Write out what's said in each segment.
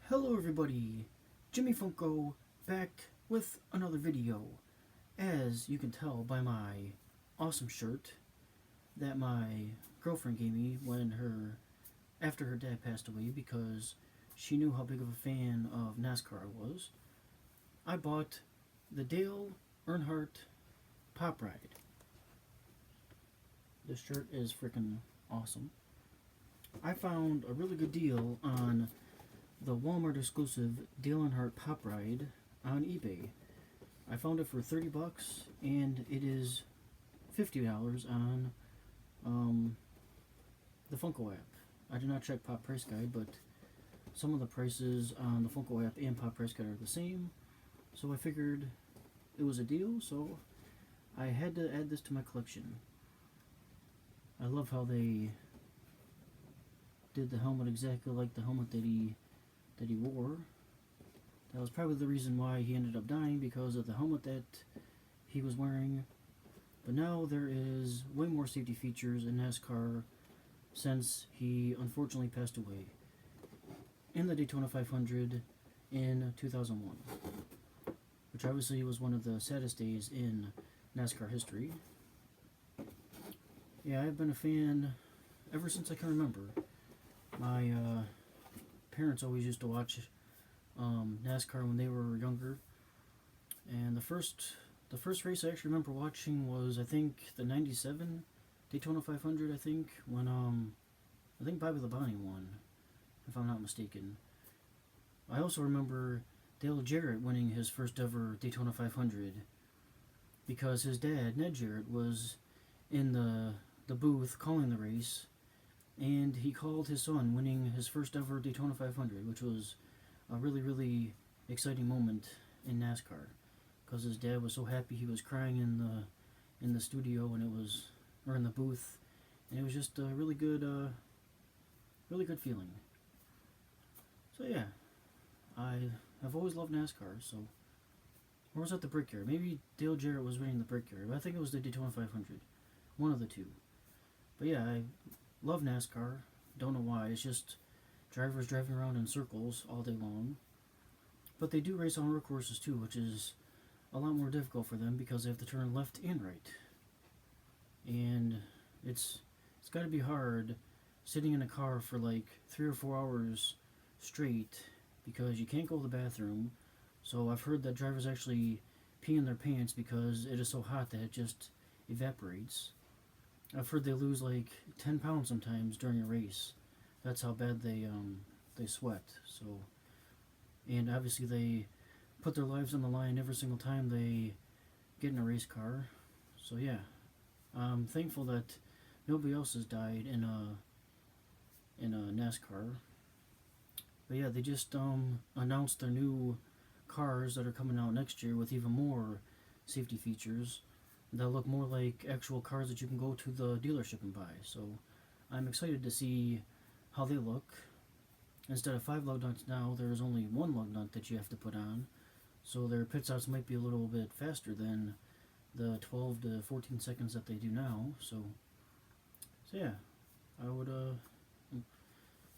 Hello everybody, Jimmy Funko back with another video. As you can tell by my awesome shirt that my girlfriend gave me after her dad passed away because she knew how big of a fan of NASCAR I was, I bought the Dale Earnhardt Pop Ride. This shirt is freaking awesome. I found a really good deal on the Walmart exclusive Dale Earnhardt Pop Ride on eBay. I found it for $30 and it is $50 on the Funko app. I did not check Pop Price Guide, but some of the prices on the Funko app and Pop Price Guide are the same, so I figured it was a deal, so I had to add this to my collection. I love how they did the helmet exactly like the helmet that he wore. That was probably the reason why he ended up dying, because of the helmet that he was wearing. But now there is way more safety features in NASCAR since he unfortunately passed away in the Daytona 500 in 2001, which obviously was one of the saddest days in NASCAR history. Yeah, I've been a fan ever since I can remember. My parents always used to watch NASCAR when they were younger, and the first race I actually remember watching was, I think, the '97 Daytona 500. I think when I think Bobby Labonte won, if I'm not mistaken. I also remember Dale Jarrett winning his first ever Daytona 500 because his dad, Ned Jarrett, was in the booth calling the race, and he called his son winning his first ever Daytona 500, which was a really, really exciting moment in NASCAR, because his dad was so happy he was crying in the studio, and in the booth, and it was just a really good feeling. So yeah, I have always loved NASCAR. So, or was that the Brickyard? Maybe Dale Jarrett was winning the Brickyard, but I think it was the Daytona 500, one of the two. But yeah, I love NASCAR. Don't know why. It's just drivers driving around in circles all day long. But they do race on road courses too, which is a lot more difficult for them because they have to turn left and right. And it's got to be hard sitting in a car for like 3 or 4 hours straight because you can't go to the bathroom. So I've heard that drivers actually pee in their pants because it is so hot that it just evaporates. I've heard they lose like 10 pounds sometimes during a race. That's how bad they sweat. So, and obviously they put their lives on the line every single time they get in a race car. So yeah, I'm thankful that nobody else has died in a NASCAR. But yeah, they just announced their new cars that are coming out next year with even more safety features that look more like actual cars that you can go to the dealership and buy. So I'm excited to see how they look. Instead of 5 lug nuts now, there's only 1 lug nut that you have to put on. So their pit stops might be a little bit faster than the 12 to 14 seconds that they do now. So yeah, I would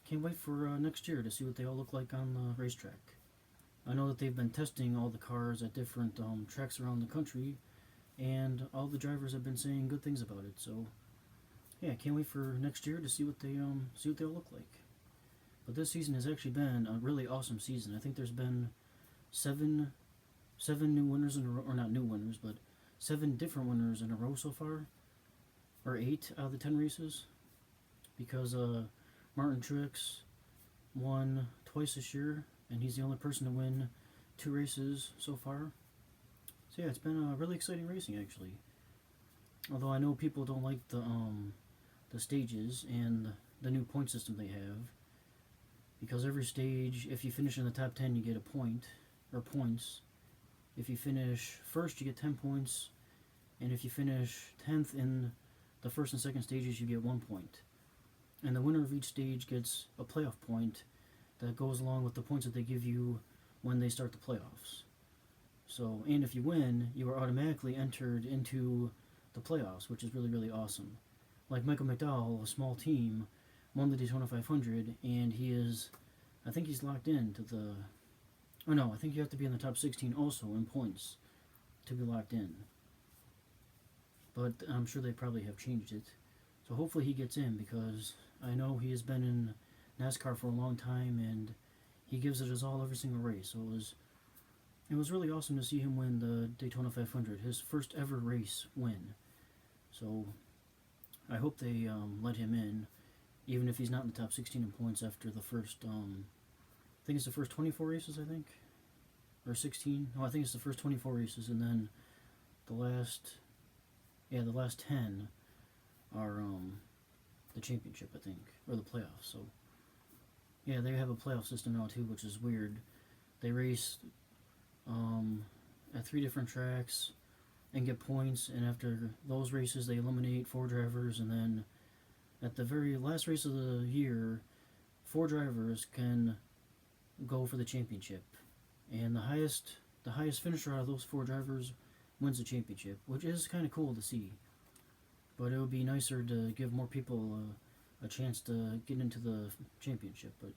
can't wait for next year to see what they all look like on the racetrack. I know that they've been testing all the cars at different tracks around the country, and all the drivers have been saying good things about it. So yeah, I can't wait for next year to see what they all look like. But this season has actually been a really awesome season. I think there's been seven new winners in a row, or not new winners, but 7 different winners in a row so far, or 8 out of the 10 races, because Martin Truex won twice this year, and he's the only person to win 2 races so far. So yeah, it's been really exciting racing actually. Although I know people don't like the stages and the new point system they have, because every stage, if you finish in the top 10, you get a point, or points. If you finish first, you get 10 points, and if you finish 10th in the first and second stages, you get 1 point. And the winner of each stage gets a playoff point that goes along with the points that they give you when they start the playoffs. So, and if you win, you are automatically entered into the playoffs, which is really, really awesome. Like Michael McDowell, a small team, won the Daytona 500, and he is, I think he's locked in to the. Oh no, I think you have to be in the top 16 also in points to be locked in. But I'm sure they probably have changed it. So hopefully he gets in, because I know he has been in NASCAR for a long time and he gives it his all every single race. So it was really awesome to see him win the Daytona 500, his first ever race win. So I hope they let him in, even if he's not in the top 16 in points after the first, I think it's the first 24 races, I think, or 16. No, I think it's the first 24 races, and then the last 10 are the championship, I think, or the playoffs. So yeah, they have a playoff system now too, which is weird. They race at 3 different tracks and get points, and after those races they eliminate 4 drivers, and then at the very last race of the year 4 drivers can go for the championship, and the highest finisher out of those 4 drivers wins the championship, which is kind of cool to see. But it would be nicer to give more people a chance to get into the championship. But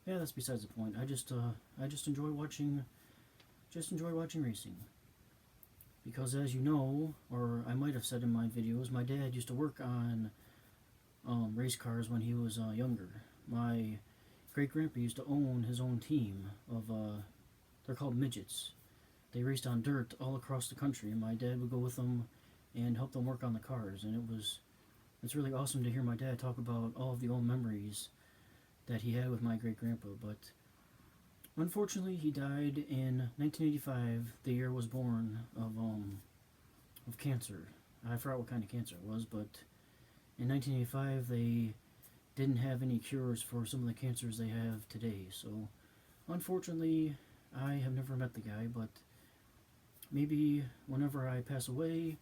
yeah, that's besides the point. I just enjoy watching racing, because as you know, or I might have said in my videos, my dad used to work on race cars when he was younger. My great-grandpa used to own his own team of, they're called midgets. They raced on dirt all across the country, and my dad would go with them and help them work on the cars. And it's really awesome to hear my dad talk about all of the old memories that he had with my great-grandpa. But unfortunately, he died in 1985, the year I was born, of cancer. I forgot what kind of cancer it was, but in 1985 they didn't have any cures for some of the cancers they have today. So unfortunately, I have never met the guy, but maybe whenever I pass away,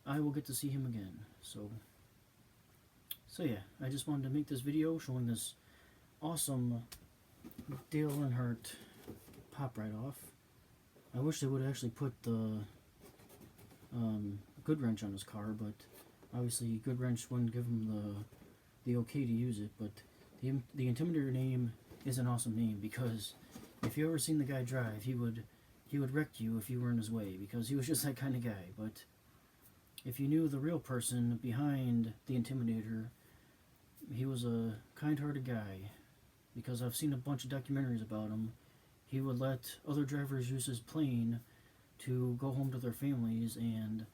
I will get to see him again. So yeah, I just wanted to make this video showing this awesome Dale Earnhardt Pop Ride off. I wish they would actually put the good wrench on his car, but obviously good wrench wouldn't give him the okay to use it. But the Intimidator name is an awesome name, because if you ever seen the guy drive, he would wreck you if you were in his way, because he was just that kind of guy. But if you knew the real person behind the Intimidator, he was a kind-hearted guy, because I've seen a bunch of documentaries about him. He would let other drivers use his plane to go home to their families and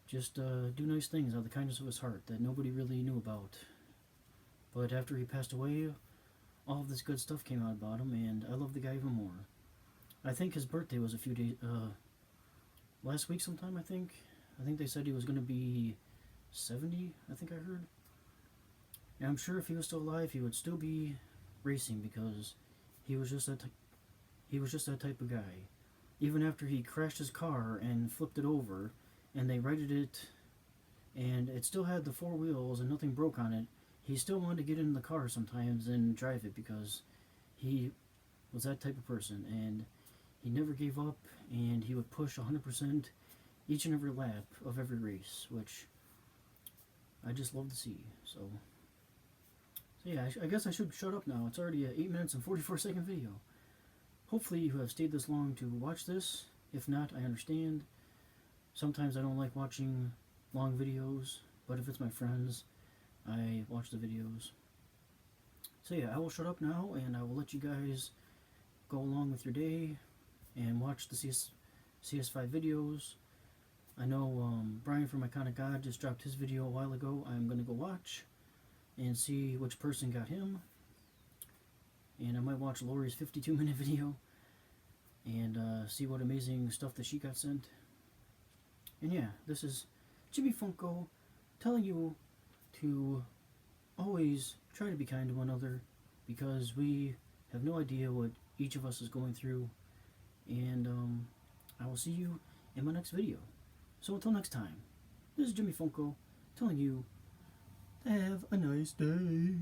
just do nice things out of the kindness of his heart that nobody really knew about. But after he passed away, all of this good stuff came out about him, and I love the guy even more. I think his birthday was a few days, last week sometime, I think. I think they said he was going to be 70, I think I heard. And I'm sure if he was still alive, he would still be racing, because he was just that type of guy. Even after he crashed his car and flipped it over, and they righted it, and it still had the 4 wheels and nothing broke on it, he still wanted to get in the car sometimes and drive it, because he was that type of person, and he never gave up, and he would push 100% each and every lap of every race, which I just love to see. So yeah, I guess I should shut up now. It's already a 8 minutes and 44-second video. Hopefully you have stayed this long to watch this. If not, I understand. Sometimes I don't like watching long videos, but if it's my friends, I watch the videos. So yeah, I will shut up now, and I will let you guys go along with your day and watch the CS5 videos. I know Brian from Iconic God just dropped his video a while ago. I'm going to go watch and see which person got him. And I might watch Lori's 52-minute video and see what amazing stuff that she got sent. And yeah, this is Jimmy Funko telling you to always try to be kind to one another, because we have no idea what each of us is going through. And I will see you in my next video. So until next time, this is Jimmy Funko telling you, have a nice day.